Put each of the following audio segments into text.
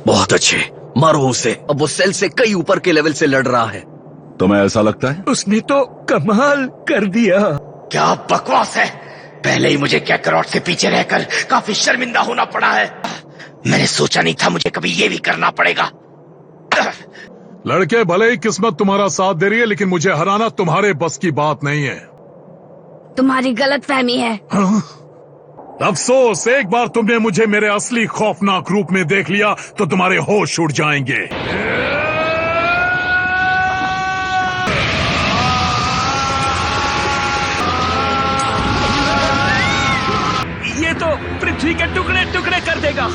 बहुत अच्छे, मारो उसे। अब वो सेल से कई ऊपर के लेवल से लड़ रहा है। तुम्हें ऐसा लगता है? उसने तो कमाल कर दिया। क्या बकवास है। पहले ही मुझे कैकरॉट से पीछे रहकर काफी शर्मिंदा होना पड़ा है। मैंने सोचा नहीं था मुझे कभी ये भी करना पड़ेगा। लड़के, भले ही किस्मत तुम्हारा साथ दे रही है, लेकिन मुझे हराना तुम्हारे बस की बात नहीं है। तुम्हारी गलतफहमी है। अफसोस, एक बार तुमने मुझे मेरे असली खौफनाक रूप में देख लिया तो तुम्हारे होश उड़ जाएंगे। ये तो पृथ्वी के टुकड़े टुकड़े कर देगा।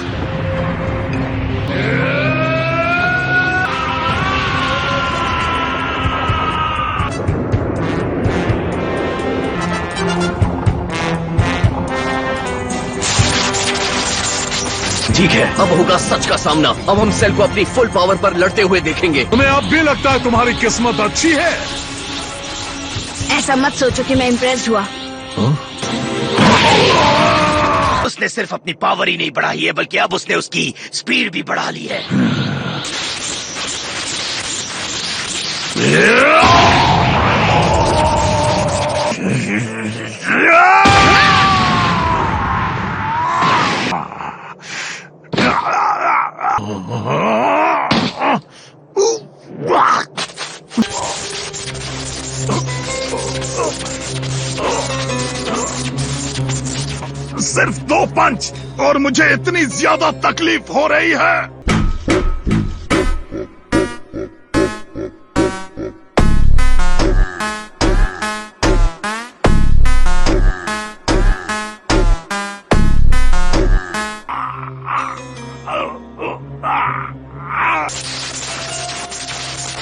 ठीक है, अब होगा सच का सामना। अब हम सेल को अपनी फुल पावर पर लड़ते हुए देखेंगे। तुम्हें अब भी लगता है तुम्हारी किस्मत अच्छी है? ऐसा मत सोचो कि मैं इम्प्रेस्ड हुआ। उसने सिर्फ अपनी पावर ही नहीं बढ़ाई है, बल्कि अब उसने उसकी स्पीड भी बढ़ा ली है। सिर्फ 2 पंच और मुझे इतनी ज्यादा तकलीफ हो रही है।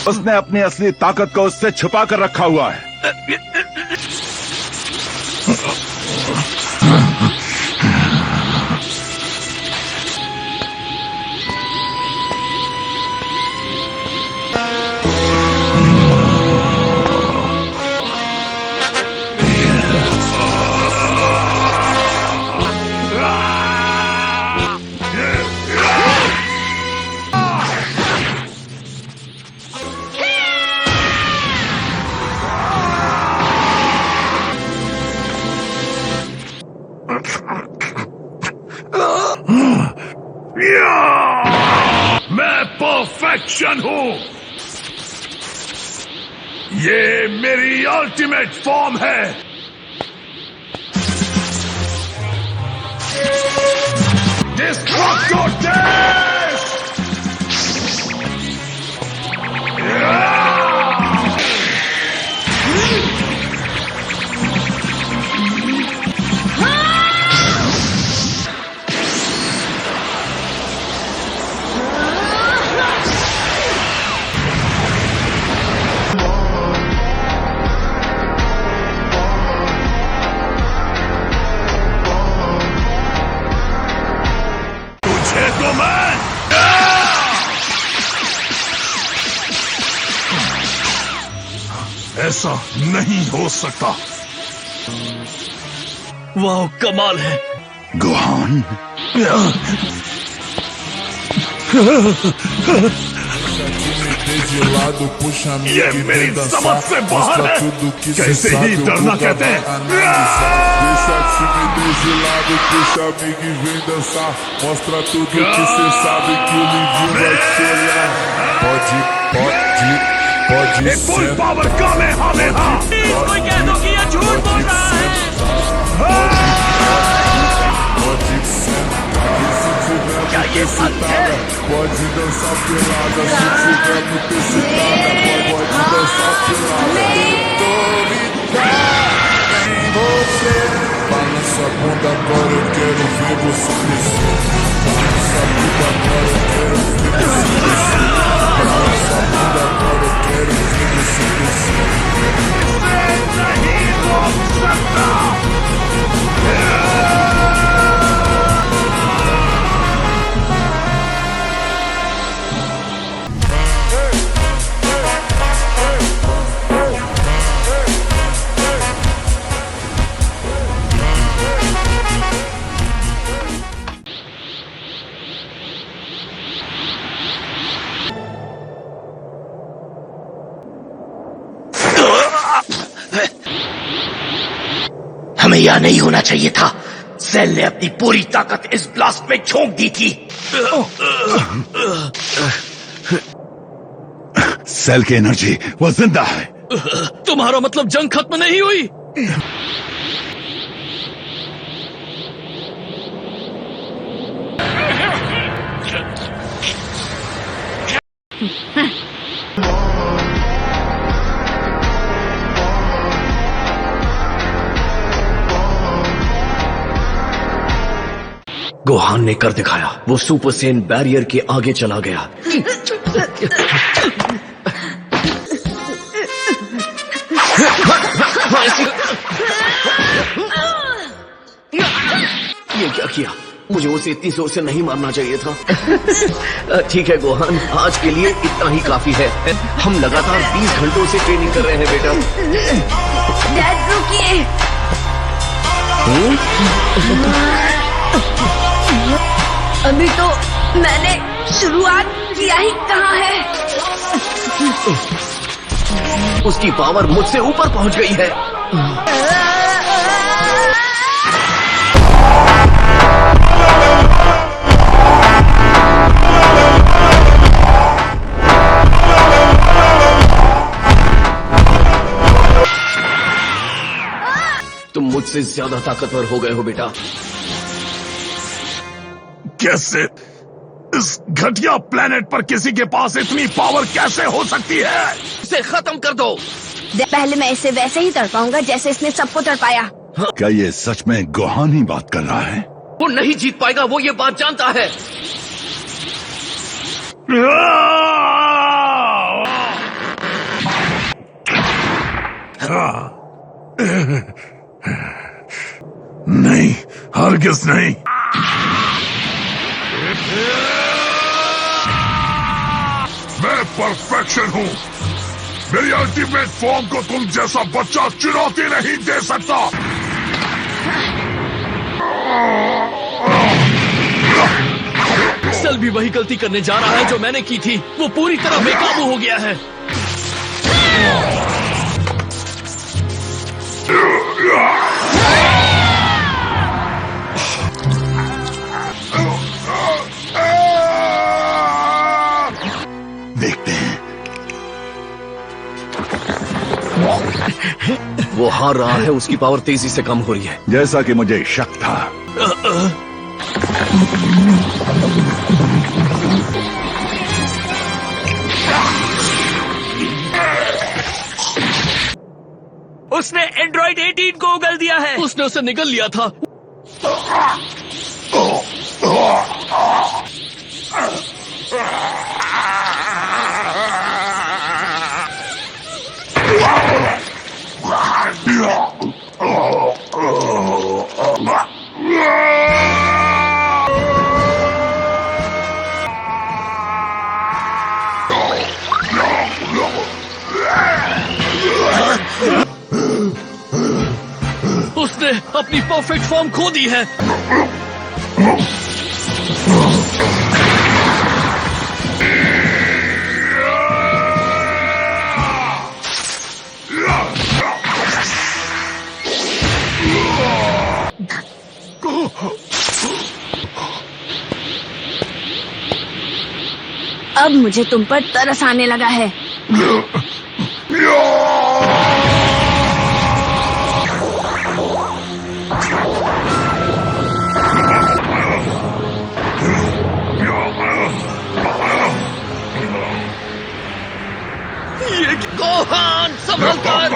उसने अपनी असली ताकत को उससे छुपा कर रखा हुआ है। मैं परफेक्शन हूं। ये मेरी अल्टीमेट फॉर्म है। Destruct your death. ऐसा नहीं हो सकता। वाह, कमाल है। गोहान, ये मेरी समझ से बाहर है। कैसे ही डरना कहते हैं। Deixa time desgelado, puxa amigo e vem dançar. Mostra tudo que cê sabe que o livinho vai te olhar. Pode full ser. Power का में हमें कोई कह दो कि ये झूठ बोल रहा है। Pode ser. E se tiver muito excitada, pode dançar pelada. Se tiver muito excitada, pode dançar pelada. Tô ligado em você. Balança a bunda agora, eu quero ver você descer. Balança a bunda agora, eu quero ver você descer. Balança a bunda agora, eu quero ver você descer. हमें यहाँ नहीं होना चाहिए था। Cell ने अपनी पूरी ताकत इस ब्लास्ट में झोंक दी थी। सेल की एनर्जी, वो जिंदा है। तुम्हारा मतलब जंग खत्म नहीं हुई? गोहान ने कर दिखाया। वो सुपर सेन बैरियर के आगे चला गया। ये क्या किया? मुझे उसे इतनी जोर से नहीं मारना चाहिए था। ठीक है गोहान, आज के लिए इतना ही काफी है। हम लगातार 20 घंटों से ट्रेनिंग कर रहे हैं बेटा। डैड रुकिए। अभी तो मैंने शुरुआत किया ही कहाँ है। उसकी पावर मुझसे ऊपर पहुंच गई है। तुम मुझसे ज्यादा ताकतवर हो गए हो बेटा। कैसे? इस घटिया प्लेनेट पर किसी के पास इतनी पावर कैसे हो सकती है? इसे खत्म कर दो। पहले मैं इसे वैसे ही तड़पाऊंगा जैसे इसने सबको तड़पाया। क्या ये सच में गोहान ही बात कर रहा है? वो नहीं जीत पाएगा, वो ये बात जानता है। नहीं, हरगिज नहीं। मैं परफेक्शन हूँ। मेरी अल्टीमेट फॉर्म को तुम जैसा बच्चा चुनौती नहीं दे सकता। सेल भी वही गलती करने जा रहा है जो मैंने की थी। वो पूरी तरह बेकाबू हो गया है। देखते हैं। वो हार रहा है, उसकी पावर तेजी से कम हो रही है। जैसा कि मुझे शक था। उसने एंड्रॉइड 18 को उगल दिया है। उसने उसे निगल लिया था। उसने अपनी परफेक्ट फॉर्म खो दी है। अब मुझे तुम पर तरस आने लगा है। ये गोहान संभल कर।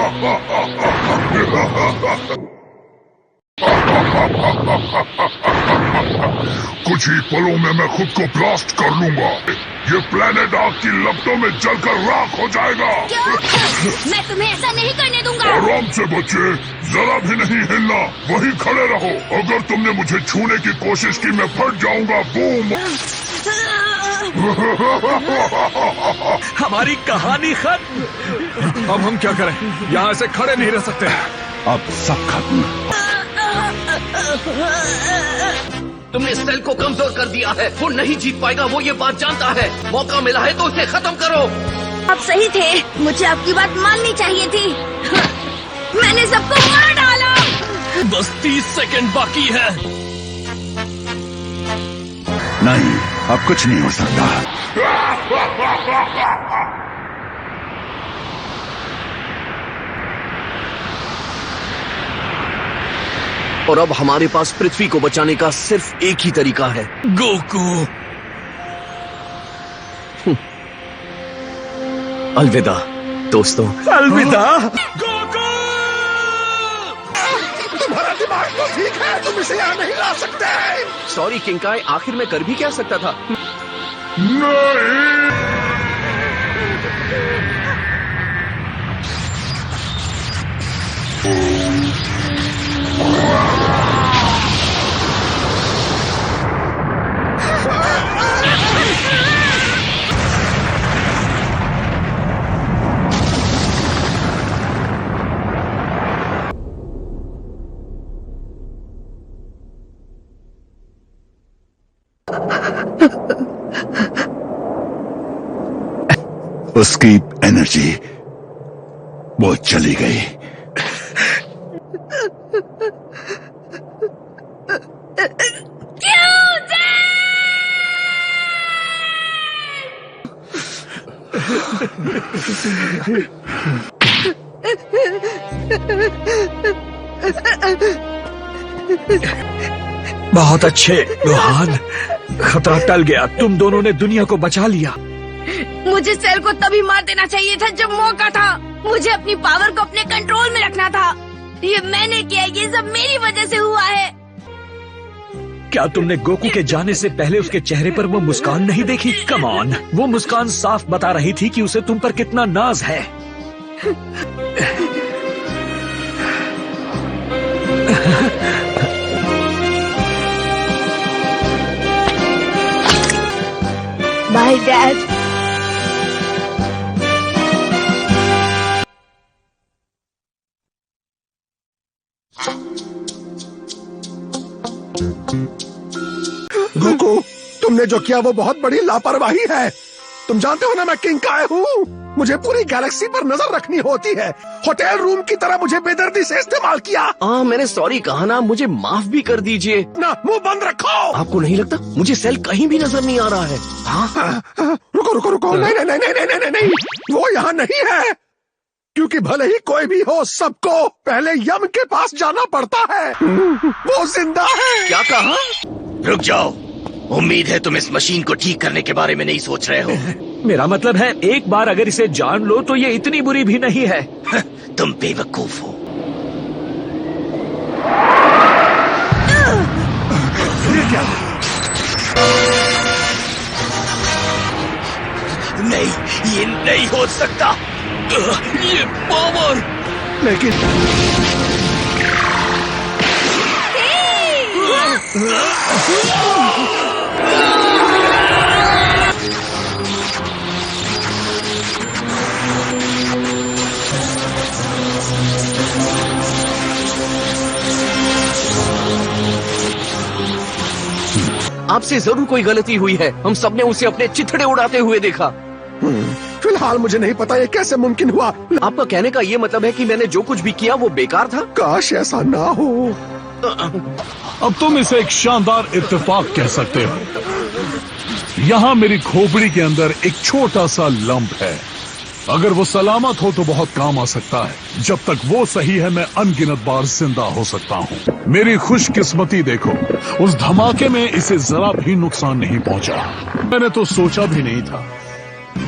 कुछ ही पलों में मैं खुद को ब्लास्ट कर लूंगा। ये प्लेनेट आग की लपटों में जलकर राख हो जाएगा। मैं तुम्हें ऐसा नहीं करने दूंगा। आराम से बच्चे, जरा भी नहीं हिलना, वहीं खड़े रहो। अगर तुमने मुझे छूने की कोशिश की मैं फट जाऊंगा। बूम। हमारी कहानी खत्म। अब हम क्या करें? यहाँ से खड़े नहीं रह सकते। अब सब खत्म। तुमने सेल को कमजोर कर दिया है। वो नहीं जीत पाएगा, वो ये बात जानता है। मौका मिला है तो उसे खत्म करो। आप सही थे, मुझे आपकी बात माननी चाहिए थी। मैंने सबको मार डाला। बस 30 सेकंड बाकी है। नहीं, अब कुछ नहीं हो सकता। और अब हमारे पास पृथ्वी को बचाने का सिर्फ एक ही तरीका है। गोकू, अलविदा दोस्तों। अलविदा। गोकू! तुम्हारा दिमाग तो ठीक है, तुम इसे यहाँ नहीं ला सकते। सॉरी किंकाई, आखिर मैं कर भी क्या सकता था। उसकी एनर्जी वो चली गई। बहुत अच्छे गोहान, खतरा टल गया। तुम दोनों ने दुनिया को बचा लिया। मुझे सेल को तभी मार देना चाहिए था जब मौका था। मुझे अपनी पावर को अपने कंट्रोल में रखना था। ये मैंने किया, ये सब मेरी वजह से हुआ है। क्या तुमने गोकू के जाने से पहले उसके चेहरे पर वो मुस्कान नहीं देखी? कम ऑन, वो मुस्कान साफ बता रही थी कि उसे तुम पर कितना नाज है। Bye dad. गोकू, तुमने जो किया वो बहुत बड़ी लापरवाही है। तुम जानते हो ना मैं किंकाई हूँ। मुझे पूरी गैलेक्सी पर नजर रखनी होती है। होटल रूम की तरह मुझे बेदर्दी से इस्तेमाल किया। मैंने सॉरी कहा ना, मुझे माफ भी कर दीजिए ना, मुंह बंद रखो। आपको नहीं लगता मुझे सेल कहीं भी नजर नहीं आ रहा है? रुको रुको रुको, नहीं नहीं नहीं नहीं नहीं नहीं नहीं, वो यहाँ नहीं है। क्योंकि भले ही कोई भी हो, सबको पहले यम के पास जाना पड़ता है। वो जिंदा है। क्या कहा? रुक जाओ, उम्मीद है तुम इस मशीन को ठीक करने के बारे में नहीं सोच रहे हो। मेरा मतलब है, एक बार अगर इसे जान लो तो ये इतनी बुरी भी नहीं है। तुम बेवकूफ हो। ये क्या? नहीं, ये नहीं हो सकता। ये पावर! लेकिन आपसे जरूर कोई गलती हुई है। हम सबने उसे अपने चिथड़े उड़ाते हुए देखा। फिलहाल मुझे नहीं पता ये कैसे मुमकिन हुआ। आपका कहने का ये मतलब है कि मैंने जो कुछ भी किया वो बेकार था? काश ऐसा ना हो। अब तुम इसे एक शानदार इत्तेफाक कह सकते हो। यहाँ मेरी खोपड़ी के अंदर एक छोटा सा लंप है। अगर वो सलामत हो तो बहुत काम आ सकता है। जब तक वो सही है, मैं अनगिनत बार जिंदा हो सकता हूँ। मेरी खुशकिस्मती देखो, उस धमाके में इसे जरा भी नुकसान नहीं पहुंचा। मैंने तो सोचा भी नहीं था।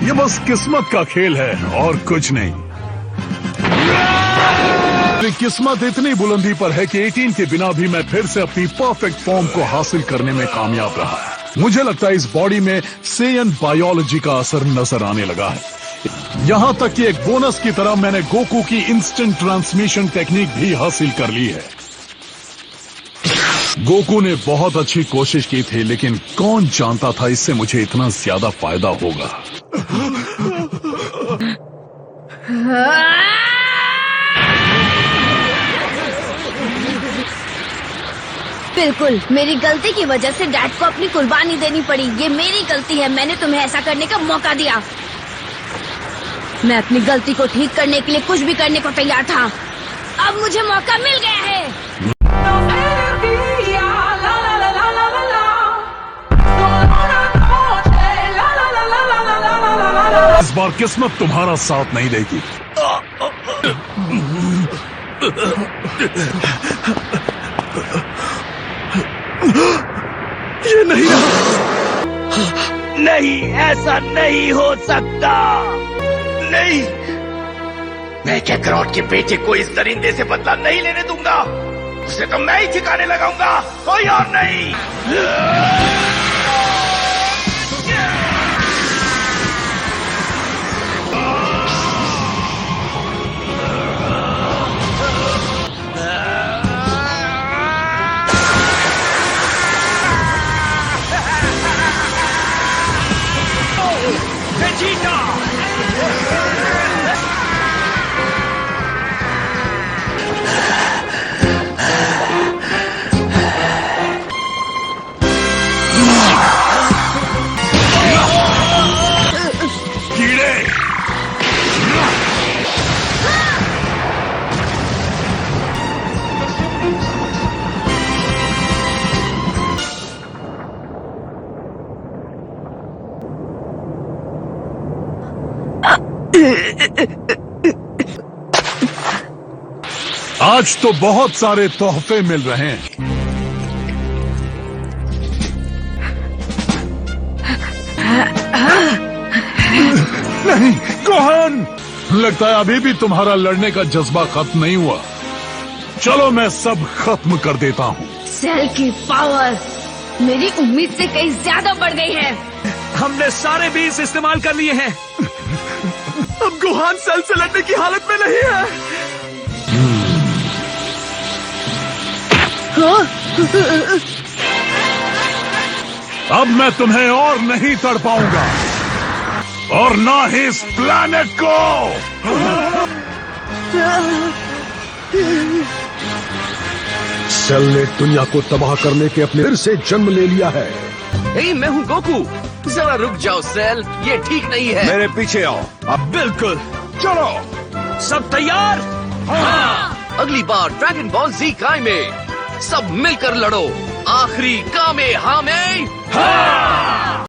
ये बस किस्मत का खेल है और कुछ नहीं। मेरी किस्मत इतनी बुलंदी पर है कि 18 के बिना भी मैं फिर से अपनी परफेक्ट फॉर्म को हासिल करने में कामयाब रहा। मुझे लगता है इस बॉडी में सेयन बायोलॉजी का असर नजर आने लगा है। यहाँ तक कि एक बोनस की तरह मैंने गोकू की इंस्टेंट ट्रांसमिशन टेक्निक भी हासिल कर ली है। गोकू ने बहुत अच्छी कोशिश की थी, लेकिन कौन जानता था इससे मुझे इतना ज्यादा फायदा होगा। बिल्कुल मेरी गलती की वजह से डैड को अपनी कुर्बानी देनी पड़ी। ये मेरी गलती है। मैंने तुम्हें ऐसा करने का मौका दिया। मैं अपनी गलती को ठीक करने के लिए कुछ भी करने को तैयार था। अब मुझे मौका मिल गया है। इस बार किस्मत तुम्हारा साथ नहीं देगी। ये नहीं नहीं, ऐसा नहीं हो सकता। नहीं, मैं कैकरॉट के बेटे को इस दरिंदे से बदला नहीं लेने दूंगा। उसे तो मैं ही ठिकाने लगाऊंगा, कोई और नहीं। आज तो बहुत सारे तोहफे मिल रहे हैं। नहीं गोहान, लगता है अभी भी तुम्हारा लड़ने का जज्बा खत्म नहीं हुआ। चलो मैं सब खत्म कर देता हूँ। सेल की पावर मेरी उम्मीद से कहीं ज्यादा बढ़ गई है। हमने सारे बीज इस्तेमाल कर लिए हैं। अब गुहान सेल से लड़ने की हालत में नहीं है। अब मैं तुम्हें और नहीं तड़ पाऊंगा, और ना ही इस प्लैनेट को। सेल ने दुनिया को तबाह करने के अपने फिर से जन्म ले लिया है। मैं हूँ गोकू। जरा रुक जाओ सेल, ये ठीक नहीं है। मेरे पीछे आओ। अब बिल्कुल। चलो। सब तैयार? हाँ। अगली बार ड्रैगन बॉल जी काय में सब मिलकर लड़ो। आखिरी कामे हामे। हाँ।